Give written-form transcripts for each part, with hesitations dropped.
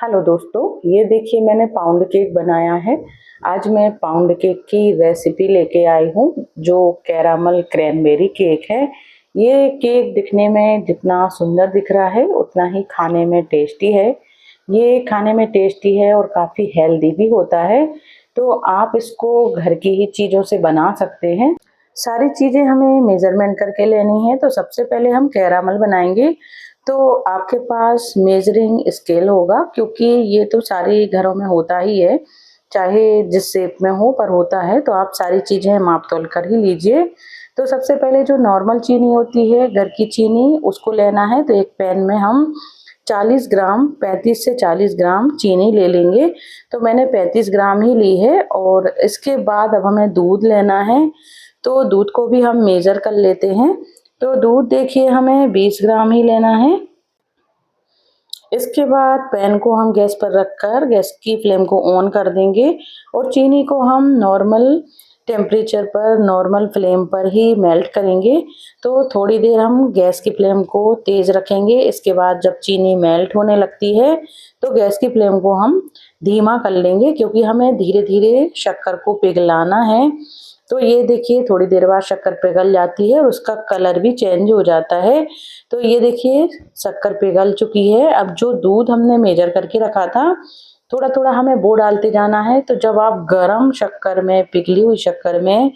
Hello दोस्तों, ये देखिए मैंने पाउंड केक बनाया है। आज मैं पाउंड केक की रेसिपी लेके आई हूँ जो कैरामल क्रैनबेरी केक है। ये केक दिखने में जितना सुंदर दिख रहा है उतना ही खाने में टेस्टी है। ये खाने में टेस्टी है और काफ़ी हेल्दी भी होता है। तो आप इसको घर की ही चीज़ों से बना सकते हैं। सारी चीज़ें हमें मेज़रमेंट करके लेनी है। तो सबसे पहले हम कैरामल बनाएंगे। तो आपके पास मेजरिंग स्केल होगा क्योंकि ये तो सारे घरों में होता ही है, चाहे जिस शेप में हो पर होता है। तो आप सारी चीज़ें माप तोल कर ही लीजिए। तो सबसे पहले जो नॉर्मल चीनी होती है, घर की चीनी, उसको लेना है। तो एक पैन में हम 40 ग्राम 35 से 40 ग्राम चीनी ले लेंगे। तो मैंने 35 ग्राम ही ली है। और इसके बाद अब हमें दूध लेना है। तो दूध को भी हम मेज़र कर लेते हैं। तो दूध देखिए हमें 20 ग्राम ही लेना है। इसके बाद पैन को हम गैस पर रखकर गैस की फ्लेम को ऑन कर देंगे और चीनी को हम नॉर्मल टेम्परेचर पर, नॉर्मल फ्लेम पर ही मेल्ट करेंगे। तो थोड़ी देर हम गैस की फ्लेम को तेज़ रखेंगे। इसके बाद जब चीनी मेल्ट होने लगती है तो गैस की फ्लेम को हम धीमा कर लेंगे क्योंकि हमें धीरे धीरे शक्कर को पिघलाना है। तो ये देखिए थोड़ी देर बाद शक्कर पिघल जाती है और उसका कलर भी चेंज हो जाता है। तो ये देखिए शक्कर पिघल चुकी है। अब जो दूध हमने मेजर करके रखा था, थोड़ा थोड़ा हमें वो डालते जाना है। तो जब आप गरम शक्कर में, पिघली हुई शक्कर में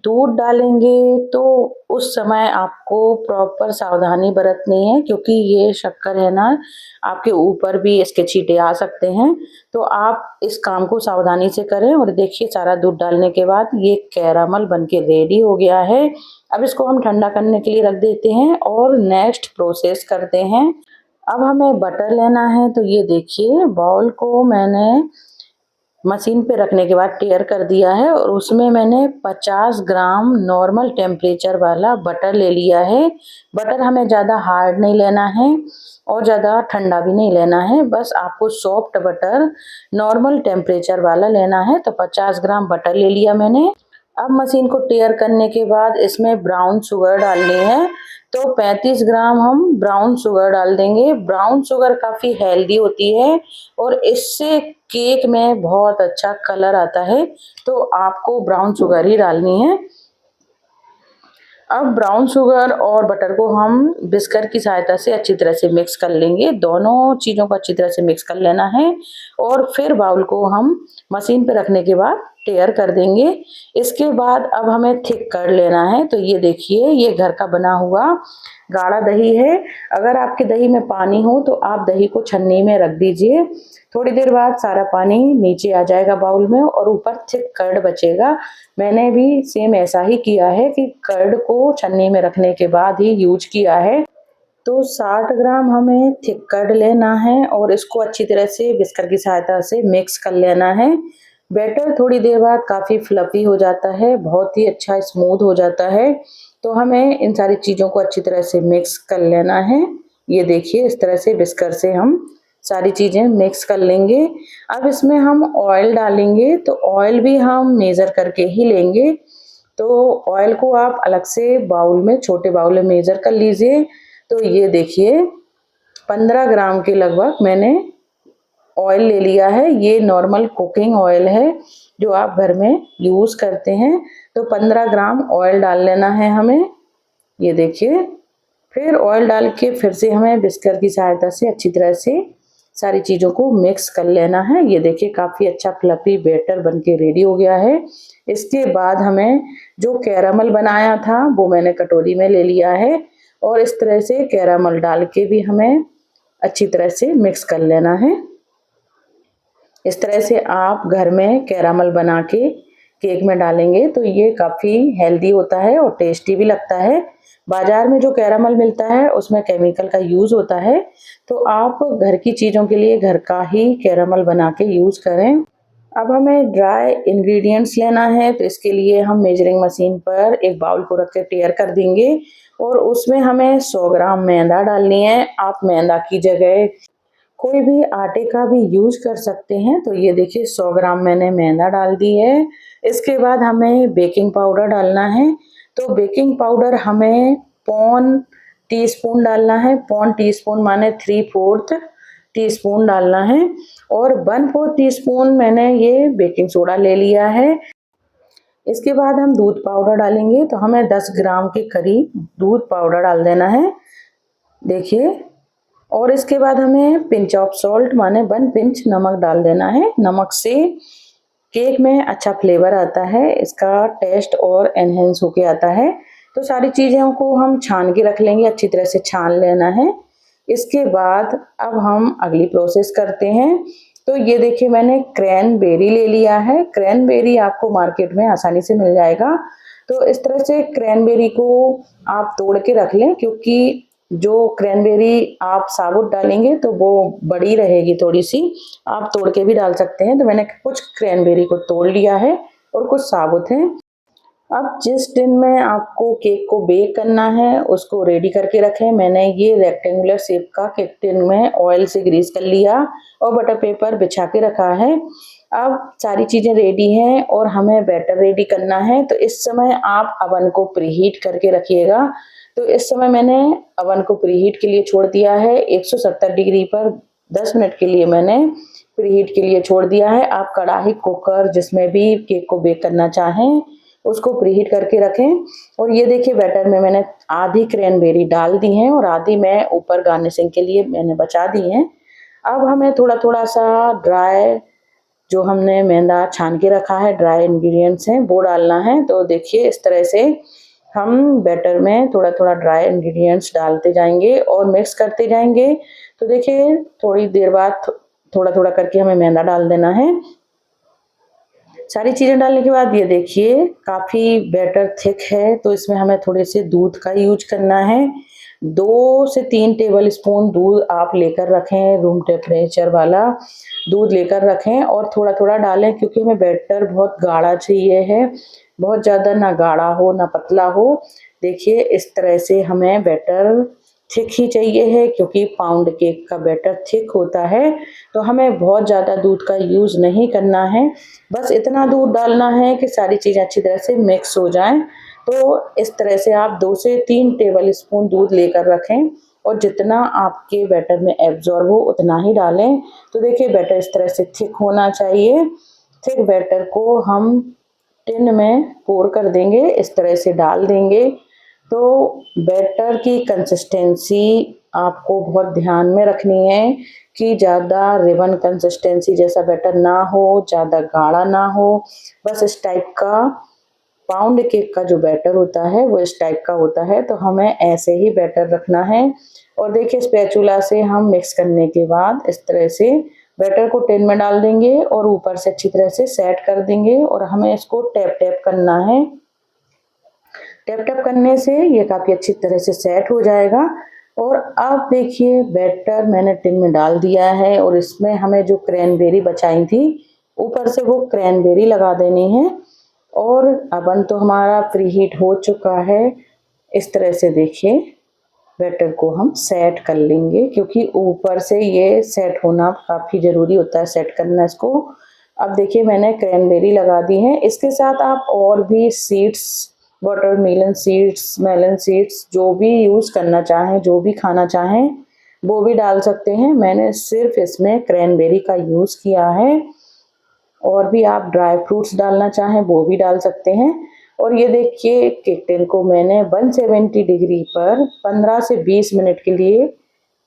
दूध डालेंगे तो उस समय आपको प्रॉपर सावधानी बरतनी है क्योंकि ये शक्कर है ना, आपके ऊपर भी इसके छींटे आ सकते हैं। तो आप इस काम को सावधानी से करें। और देखिए सारा दूध डालने के बाद ये कैरामल बनके रेडी हो गया है। अब इसको हम ठंडा करने के लिए रख देते हैं और नेक्स्ट प्रोसेस करते हैं। अब हमें बटर लेना है। तो ये देखिए बाउल को मैंने मशीन पे रखने के बाद टेयर कर दिया है और उसमें मैंने 50 ग्राम नॉर्मल टेम्परेचर वाला बटर ले लिया है। बटर हमें ज़्यादा हार्ड नहीं लेना है और ज़्यादा ठंडा भी नहीं लेना है, बस आपको सॉफ्ट बटर नॉर्मल टेम्परेचर वाला लेना है। तो 50 ग्राम बटर ले लिया मैंने। अब मशीन को टेयर करने के बाद इसमें ब्राउन शुगर डालनी है। तो 35 ग्राम हम ब्राउन शुगर डाल देंगे। ब्राउन शुगर काफ़ी हेल्दी होती है और इससे केक में बहुत अच्छा कलर आता है। तो आपको ब्राउन शुगर ही डालनी है। अब ब्राउन शुगर और बटर को हम बिस्कर की सहायता से अच्छी तरह से मिक्स कर लेंगे। दोनों चीज़ों को अच्छी तरह से मिक्स कर लेना है और फिर बाउल को हम मशीन पे रखने के बाद टेयर कर देंगे। इसके बाद अब हमें थिक कर लेना है। तो ये देखिए ये घर का बना हुआ गाढ़ा दही है। अगर आपके दही में पानी हो तो आप दही को छन्नी में रख दीजिए। थोड़ी देर बाद सारा पानी नीचे आ जाएगा बाउल में और ऊपर थिक कर्ड बचेगा। मैंने भी सेम ऐसा ही किया है कि कर्ड को छन्नी में रखने के बाद ही यूज किया है। तो 60 ग्राम हमें थिक कर्ड लेना है और इसको अच्छी तरह से विस्कर की सहायता से मिक्स कर लेना है। बैटर थोड़ी देर बाद काफ़ी फ्लफी हो जाता है, बहुत ही अच्छा स्मूथ हो जाता है। तो हमें इन सारी चीज़ों को अच्छी तरह से मिक्स कर लेना है। ये देखिए इस तरह से विस्कर से हम सारी चीज़ें मिक्स कर लेंगे। अब इसमें हम ऑयल डालेंगे। तो ऑयल भी हम मेज़र करके ही लेंगे। तो ऑयल को आप अलग से बाउल में, छोटे बाउल में मेज़र कर लीजिए। तो ये देखिए 15 ग्राम के लगभग मैंने ऑयल ले लिया है। ये नॉर्मल कुकिंग ऑयल है जो आप घर में यूज़ करते हैं। तो 15 ग्राम ऑयल डाल लेना है हमें। ये देखिए फिर ऑयल डाल के फिर से हमें विस्कर की सहायता से अच्छी तरह से सारी चीज़ों को मिक्स कर लेना है। ये देखिए काफ़ी अच्छा फ्लफी बैटर बनके रेडी हो गया है। इसके बाद हमें जो कैरामल बनाया था वो मैंने कटोरी में ले लिया है और इस तरह से कैरामल डाल के भी हमें अच्छी तरह से मिक्स कर लेना है। इस तरह से आप घर में कैरामल बना के केक में डालेंगे तो ये काफ़ी हेल्दी होता है और टेस्टी भी लगता है। बाजार में जो कैरामल मिलता है उसमें केमिकल का यूज़ होता है। तो आप घर की चीज़ों के लिए घर का ही कैरामल बना के यूज़ करें। अब हमें ड्राई इंग्रेडिएंट्स लेना है। तो इसके लिए हम मेजरिंग मशीन पर एक बाउल को रख के टेयर कर देंगे और उसमें हमें 100 ग्राम मैदा डालनी है। आप मैदा की जगह कोई भी आटे का भी यूज कर सकते हैं। तो ये देखिए 100 ग्राम मैंने मैदा डाल दी है। इसके बाद हमें बेकिंग पाउडर डालना है। तो बेकिंग पाउडर हमें पौन टीस्पून डालना है। पौन टीस्पून माने 3/4। टीस्पून डालना है और 1/4 टीस्पून मैंने ये बेकिंग सोडा ले लिया है। इसके बाद हम दूध पाउडर डालेंगे, तो हमें 10 ग्राम के करीब दूध पाउडर डाल देना है, देखिए। और इसके बाद हमें पिंच ऑफ सॉल्ट माने 1 पिंच नमक डाल देना है। नमक से केक में अच्छा फ्लेवर आता है, इसका टेस्ट और एनहेंस होके आता है। तो सारी चीज़ों को हम छान के रख लेंगे, अच्छी तरह से छान लेना है। इसके बाद अब हम अगली प्रोसेस करते हैं। तो ये देखिए मैंने क्रैनबेरी ले लिया है। क्रैनबेरी आपको मार्केट में आसानी से मिल जाएगा। तो इस तरह से क्रैनबेरी को आप तोड़ के रख लें, क्योंकि जो क्रैनबेरी आप साबुत डालेंगे तो वो बड़ी रहेगी थोड़ी सी, आप तोड़ के भी डाल सकते हैं। तो मैंने कुछ क्रैनबेरी को तोड़ लिया है और कुछ साबुत हैं। अब जिस टिन में आपको केक को बेक करना है उसको रेडी करके रखें। मैंने ये रेक्टेंगुलर शेप का केक टिन में ऑयल से ग्रीस कर लिया और बटर पेपर बिछा के रखा है। अब सारी चीज़ें रेडी हैं और हमें बैटर रेडी करना है। तो इस समय आप अवन को प्रीहीट करके रखिएगा। तो इस समय मैंने अवन को प्रीहीट के लिए छोड़ दिया है 170 डिग्री पर 10 मिनट के लिए मैंने प्रीहीट के लिए छोड़ दिया है। आप कढ़ाई, कुकर जिसमें भी केक को बेक करना चाहें उसको प्रीहीट करके रखें। और ये देखिए बैटर में मैंने आधी क्रैनबेरी डाल दी हैं और आधी मैं ऊपर गार्निशिंग के लिए मैंने बचा दी हैं। अब हमें थोड़ा थोड़ा सा ड्राई जो हमने मैदा छान के रखा है, ड्राई इंग्रेडिएंट्स हैं, वो डालना है। तो देखिए इस तरह से हम बैटर में थोड़ा थोड़ा ड्राई इंग्रेडिएंट्स डालते जाएंगे और मिक्स करते जाएंगे। तो देखिए थोड़ी देर बाद थोड़ा थोड़ा करके हमें मैदा डाल देना है। सारी चीज़ें डालने के बाद ये देखिए काफ़ी बैटर थिक है, तो इसमें हमें थोड़े से दूध का यूज करना है। 2 से 3 टेबल स्पून दूध आप लेकर रखें, रूम टेम्परेचर वाला दूध लेकर रखें और थोड़ा थोड़ा डालें, क्योंकि हमें बैटर बहुत गाढ़ा चाहिए है, बहुत ज़्यादा ना गाढ़ा हो ना पतला हो। देखिए इस तरह से हमें बैटर थिक ही चाहिए है, क्योंकि पाउंड केक का बैटर थिक होता है। तो हमें बहुत ज़्यादा दूध का यूज़ नहीं करना है, बस इतना दूध डालना है कि सारी चीज़ें अच्छी तरह से मिक्स हो जाएं। तो इस तरह से आप 2 से 3 टेबल स्पून दूध लेकर रखें और जितना आपके बैटर में एब्जॉर्ब हो उतना ही डालें। तो देखिए बैटर इस तरह से थिक होना चाहिए। थिक बैटर को हम टिन में पोर कर देंगे, इस तरह से डाल देंगे। तो बैटर की कंसिस्टेंसी आपको बहुत ध्यान में रखनी है कि ज़्यादा रिबन कंसिस्टेंसी जैसा बैटर ना हो, ज़्यादा गाढ़ा ना हो, बस इस टाइप का पाउंड केक का जो बैटर होता है वो इस टाइप का होता है। तो हमें ऐसे ही बैटर रखना है। और देखिए स्पैचुला से हम मिक्स करने के बाद इस तरह से बैटर को टिन में डाल देंगे और ऊपर से अच्छी तरह से सेट कर देंगे और हमें इसको टैप टैप करना है। टैप टैप करने से ये काफ़ी अच्छी तरह से सेट हो जाएगा। और अब देखिए बैटर मैंने टिन में डाल दिया है और इसमें हमें जो क्रैनबेरी बचाई थी ऊपर से वो क्रैनबेरी लगा देनी है। और अवन तो हमारा प्रीहीट हो चुका है। इस तरह से देखिए बैटर को हम सेट कर लेंगे, क्योंकि ऊपर से ये सेट होना काफ़ी ज़रूरी होता है, सेट करना इसको। अब देखिए मैंने क्रैनबेरी लगा दी है। इसके साथ आप और भी seeds, watermelon seeds, melon seeds जो भी यूज़ करना चाहें, जो भी खाना चाहें वो भी डाल सकते हैं। मैंने सिर्फ इसमें क्रैनबेरी का यूज़ किया है। और भी आप ड्राई फ्रूट्स डालना चाहें वो भी डाल सकते हैं। और ये देखिए केक टिन को मैंने 170 डिग्री पर 15 से 20 मिनट के लिए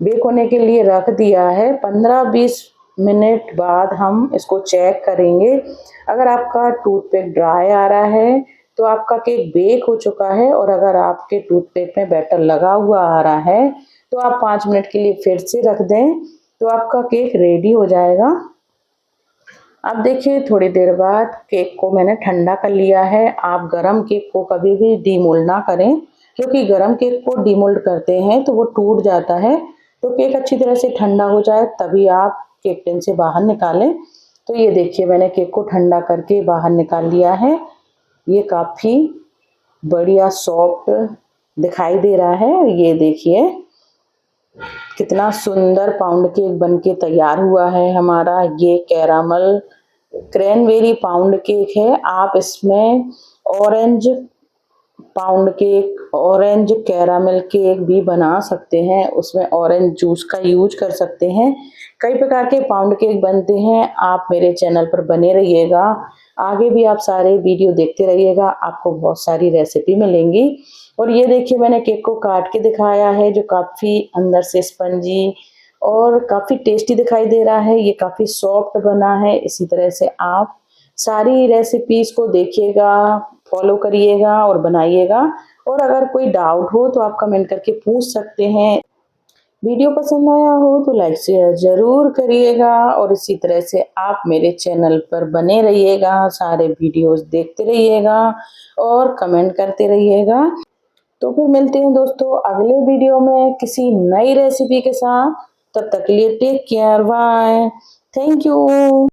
बेक होने के लिए रख दिया है। 15-20 मिनट बाद हम इसको चेक करेंगे। अगर आपका टूथपिक ड्राई आ रहा है तो आपका केक बेक हो चुका है, और अगर आपके टूथपिक में बैटर लगा हुआ आ रहा है तो आप 5 मिनट के लिए फिर से रख दें, तो आपका केक रेडी हो जाएगा। अब देखिए थोड़ी देर बाद केक को मैंने ठंडा कर लिया है। आप गरम केक को कभी भी डीमोल्ड ना करें, क्योंकि गरम केक को डीमोल्ड करते हैं तो वो टूट जाता है। तो केक अच्छी तरह से ठंडा हो जाए तभी आप केक टिन से बाहर निकालें। तो ये देखिए मैंने केक को ठंडा करके बाहर निकाल लिया है। ये काफ़ी बढ़िया सॉफ्ट दिखाई दे रहा है। ये देखिए कितना सुंदर पाउंड केक बनके तैयार हुआ है हमारा। ये कैरामल क्रैनबेरी पाउंड केक है। आप इसमें orange pound cake, orange caramel cake भी बना सकते हैं, उसमें ऑरेंज जूस का यूज कर सकते हैं। कई प्रकार के पाउंड केक बनते हैं, आप मेरे चैनल पर बने रहिएगा। आगे भी आप सारे वीडियो देखते रहिएगा, आपको बहुत सारी रेसिपी मिलेंगी। और ये देखिए मैंने केक को काट के दिखाया है जो काफ़ी अंदर से स्पंजी और काफ़ी टेस्टी दिखाई दे रहा है। ये काफ़ी सॉफ्ट बना है। इसी तरह से आप सारी रेसिपीज़ को देखिएगा, फॉलो करिएगा और बनाइएगा। और अगर कोई डाउट हो तो आप कमेंट करके पूछ सकते हैं। वीडियो पसंद आया हो तो लाइक शेयर ज़रूर करिएगा और इसी तरह से आप मेरे चैनल पर बने रहिएगा, सारे वीडियोस देखते रहिएगा और कमेंट करते रहिएगा। तो फिर मिलते हैं दोस्तों अगले वीडियो में किसी नई रेसिपी के साथ। तब तक के लिए take care, bye, thank you.